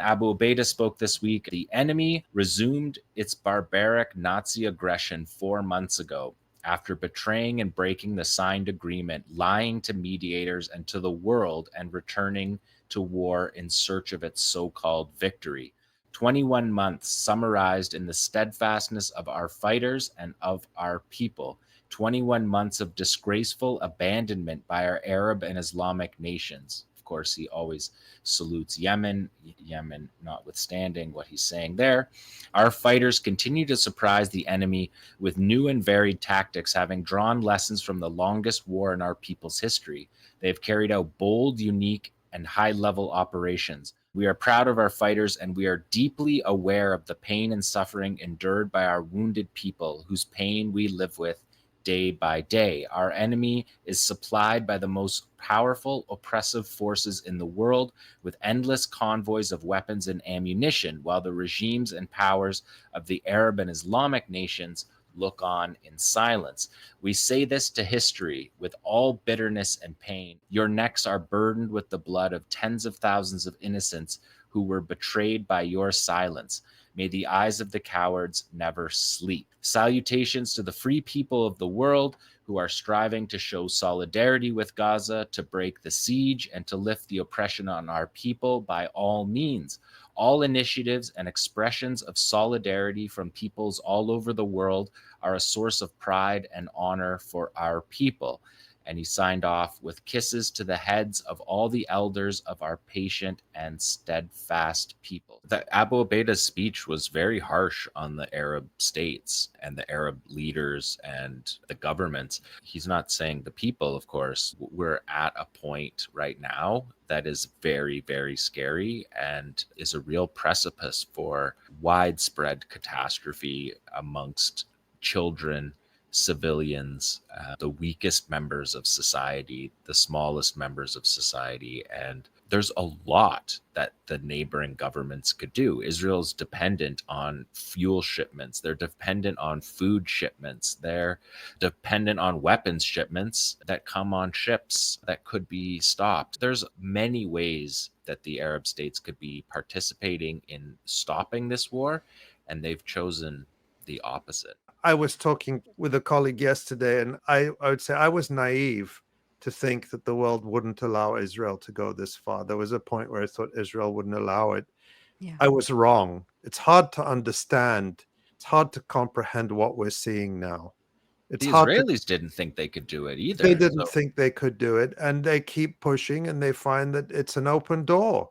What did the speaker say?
Abu Obeida spoke this week. The enemy resumed its barbaric Nazi aggression 4 months ago after betraying and breaking the signed agreement, lying to mediators and to the world, and returning to war in search of its so-called victory. 21 months summarized in the steadfastness of our fighters and of our people. 21 months of disgraceful abandonment by our Arab and Islamic nations. Of course, he always salutes Yemen, Yemen notwithstanding what he's saying there. Our fighters continue to surprise the enemy with new and varied tactics, having drawn lessons from the longest war in our people's history. They have carried out bold, unique, and high-level operations. We are proud of our fighters, and we are deeply aware of the pain and suffering endured by our wounded people, whose pain we live with day by day. Our enemy is supplied by the most powerful, oppressive forces in the world with endless convoys of weapons and ammunition, while the regimes and powers of the Arab and Islamic nations look on in silence. We say this to history with all bitterness and pain. Your necks are burdened with the blood of tens of thousands of innocents who were betrayed by your silence. May the eyes of the cowards never sleep. Salutations to the free people of the world who are striving to show solidarity with Gaza, to break the siege, and to lift the oppression on our people by all means. All initiatives and expressions of solidarity from peoples all over the world are a source of pride and honor for our people. And he signed off with kisses to the heads of all the elders of our patient and steadfast people. The Abu Obeida's speech was very harsh on the Arab states and the Arab leaders and the governments. He's not saying the people, of course. We're at a point right now that is very, very scary and is a real precipice for widespread catastrophe amongst children, civilians, the weakest members of society, the smallest members of society. And there's a lot that the neighboring governments could do. Israel's dependent on fuel shipments. They're dependent on food shipments. They're dependent on weapons shipments that come on ships that could be stopped. There's many ways that the Arab states could be participating in stopping this war, and they've chosen the opposite. I was talking with a colleague yesterday, and I would say I was naive to think that the world wouldn't allow Israel to go this far. There was a point where I thought Israel wouldn't allow it. Yeah. I was wrong. It's hard to understand. It's hard to comprehend what we're seeing now. It's The hard to, Israelis didn't think they could do it either. they didn't So think they could do it, and they keep pushing, and they find that it's an open door.